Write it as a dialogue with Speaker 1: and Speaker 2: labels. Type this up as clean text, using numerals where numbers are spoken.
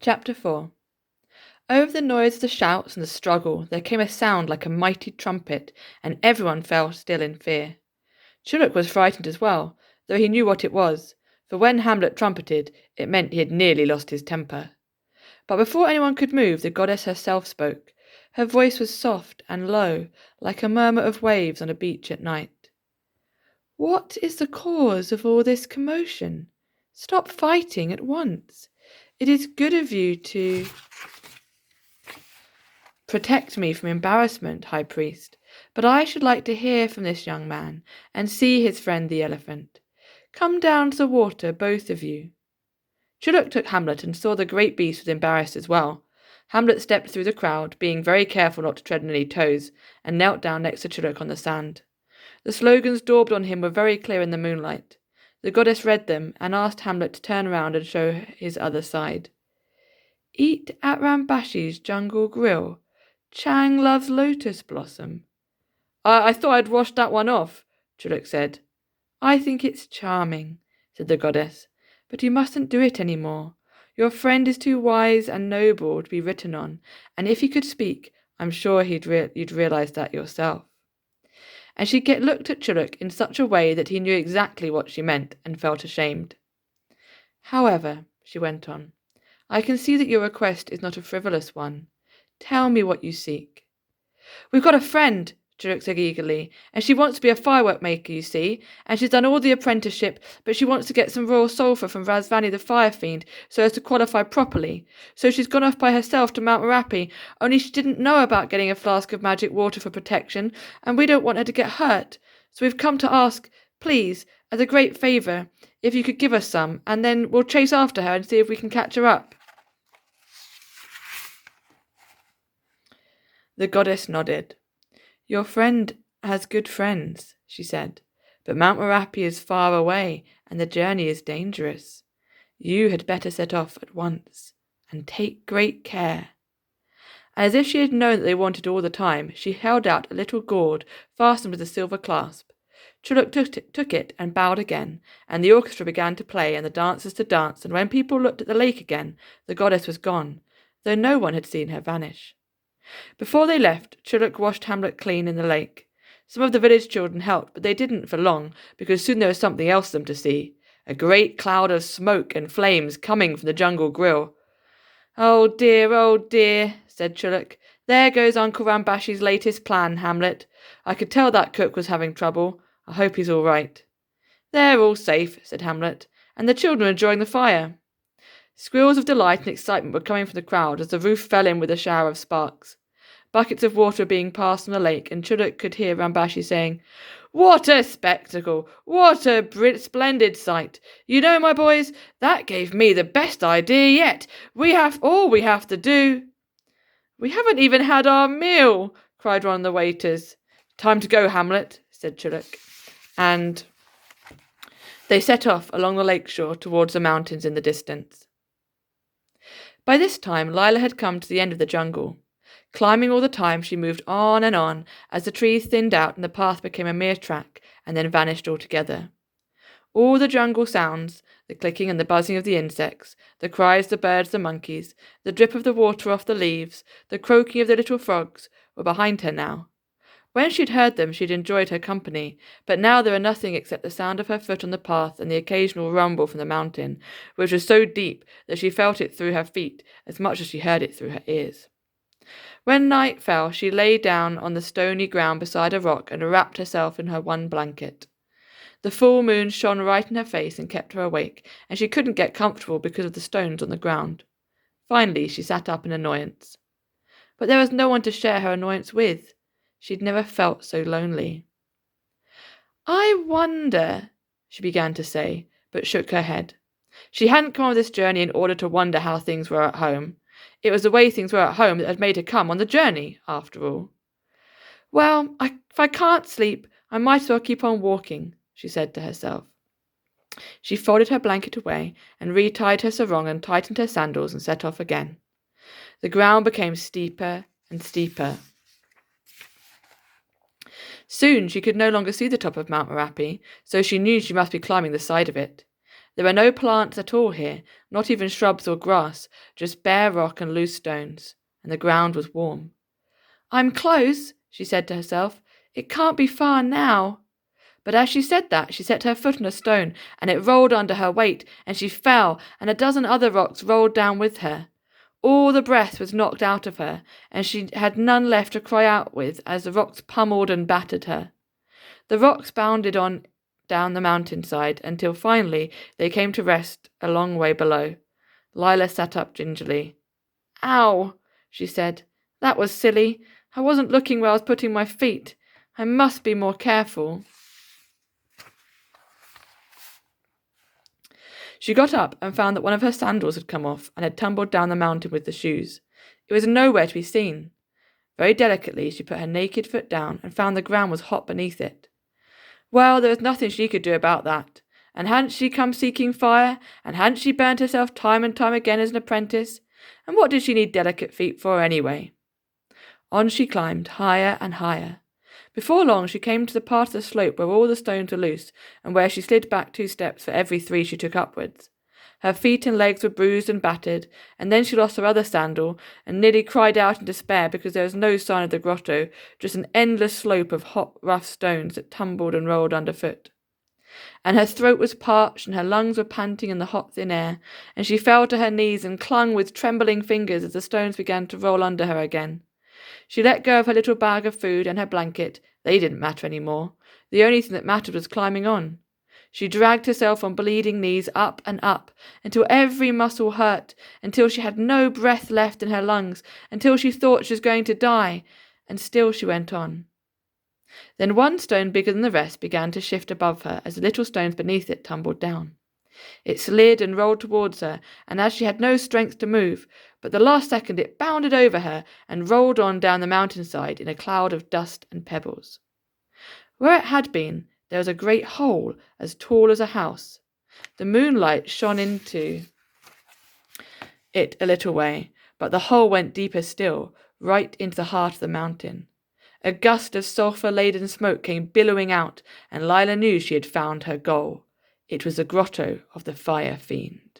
Speaker 1: Chapter 4. Over the noise of the shouts and the struggle there came a sound like a mighty trumpet, and everyone fell still in fear. Chuluk was frightened as well, though he knew what it was, for when Hamlet trumpeted, it meant he had nearly lost his temper. But before anyone could move, the goddess herself spoke. Her voice was soft and low, like a murmur of waves on a beach at night. "What is the cause of all this commotion? Stop fighting at once. It is good of you to protect me from embarrassment, High Priest, but I should like to hear from this young man and see his friend the elephant. Come down to the water, both of you." Chuluk took Hamlet and saw the great beast was embarrassed as well. Hamlet stepped through the crowd, being very careful not to tread on any toes, and knelt down next to Chuluk on the sand. The slogans daubed on him were very clear in the moonlight. The goddess read them and asked Hamlet to turn round and show his other side. "Eat at Rambashi's jungle grill. Chang loves lotus blossom." I thought I'd washed that one off," Chuluk said. "I think it's charming," said the goddess, "but you mustn't do it any more. Your friend is too wise and noble to be written on, and if he could speak, I'm sure you'd realize that yourself." And she looked at Chuluk in such a way that he knew exactly what she meant and felt ashamed. "However," she went on, "I can see that your request is not a frivolous one. Tell me what you seek." "We've got a friend," Chuluk said eagerly, "and she wants to be a firework maker, you see, and she's done all the apprenticeship, but she wants to get some royal sulphur from Razvani the fire fiend so as to qualify properly. So she's gone off by herself to Mount Merapi, only she didn't know about getting a flask of magic water for protection, and we don't want her to get hurt. So we've come to ask, please, as a great favour, if you could give us some, and then we'll chase after her and see if we can catch her up." The goddess nodded. "Your friend has good friends," she said, "but Mount Merapi is far away and the journey is dangerous. You had better set off at once, and take great care." And as if she had known that they wanted all the time, she held out a little gourd fastened with a silver clasp. Chuluk took it and bowed again, and the orchestra began to play and the dancers to dance, and when people looked at the lake again, the goddess was gone, though no one had seen her vanish. Before they left, Chuluk washed Hamlet clean in the lake. Some of the village children helped, but they didn't for long, because soon there was something else for them to see. A great cloud of smoke and flames coming from the jungle grill. Oh dear, said Chuluk. "There goes Uncle Rambashi's latest plan, Hamlet. I could tell that cook was having trouble. I hope he's all right." "They're all safe," said Hamlet, "and the children are enjoying the fire." Squeals of delight and excitement were coming from the crowd as the roof fell in with a shower of sparks. Buckets of water were being passed on the lake, and Chuluk could hear Rambashi saying, "What a spectacle! What a splendid sight! You know, my boys, that gave me the best idea yet. All we have to do—" "We haven't even had our meal," cried one of the waiters. "Time to go, Hamlet," said Chuluk. And they set off along the lake shore towards the mountains in the distance. By this time, Lila had come to the end of the jungle. Climbing all the time, she moved on and on as the trees thinned out and the path became a mere track and then vanished altogether. All the jungle sounds, the clicking and the buzzing of the insects, the cries of the birds, the monkeys, the drip of the water off the leaves, the croaking of the little frogs, were behind her now. When she'd heard them, she'd enjoyed her company, but now there were nothing except the sound of her foot on the path and the occasional rumble from the mountain, which was so deep that she felt it through her feet as much as she heard it through her ears. When night fell, she lay down on the stony ground beside a rock and wrapped herself in her one blanket. The full moon shone right in her face and kept her awake, and she couldn't get comfortable because of the stones on the ground. Finally, she sat up in annoyance. But there was no one to share her annoyance with. She'd never felt so lonely. "I wonder," she began to say, but shook her head. She hadn't come on this journey in order to wonder how things were at home. It was the way things were at home that had made her come on the journey, after all. "Well, if I can't sleep, I might as well keep on walking," she said to herself. She folded her blanket away and retied her sarong and tightened her sandals and set off again. The ground became steeper and steeper. Soon she could no longer see the top of Mount Merapi, so she knew she must be climbing the side of it. There were no plants at all here, not even shrubs or grass, just bare rock and loose stones, and the ground was warm. "I'm close," she said to herself. "It can't be far now." But as she said that, she set her foot on a stone, and it rolled under her weight, and she fell, and a dozen other rocks rolled down with her. All the breath was knocked out of her, and she had none left to cry out with as the rocks pummeled and battered her. The rocks bounded on down the mountainside until finally they came to rest a long way below. Lila sat up gingerly. "Ow," she said. "That was silly. I wasn't looking where I was putting my feet. I must be more careful." She got up and found that one of her sandals had come off and had tumbled down the mountain with the shoes. It was nowhere to be seen. Very delicately she put her naked foot down and found the ground was hot beneath it. Well, there was nothing she could do about that. And hadn't she come seeking fire? And hadn't she burnt herself time and time again as an apprentice? And what did she need delicate feet for anyway? On she climbed, higher and higher. Before long she came to the part of the slope where all the stones were loose, and where she slid back 2 steps for every 3 she took upwards. Her feet and legs were bruised and battered, and then she lost her other sandal, and nearly cried out in despair because there was no sign of the grotto, just an endless slope of hot, rough stones that tumbled and rolled underfoot. And her throat was parched, and her lungs were panting in the hot, thin air, and she fell to her knees and clung with trembling fingers as the stones began to roll under her again. She let go of her little bag of food and her blanket. They didn't matter any more. The only thing that mattered was climbing on. She dragged herself on bleeding knees up and up, until every muscle hurt, until she had no breath left in her lungs, until she thought she was going to die, and still she went on. Then one stone bigger than the rest began to shift above her as the little stones beneath it tumbled down. It slid and rolled towards her, and as she had no strength to move, but the last second it bounded over her and rolled on down the mountainside in a cloud of dust and pebbles. Where it had been, there was a great hole as tall as a house. The moonlight shone into it a little way, but the hole went deeper still, right into the heart of the mountain. A gust of sulphur-laden smoke came billowing out, and Lila knew she had found her goal. It was the grotto of the fire fiend.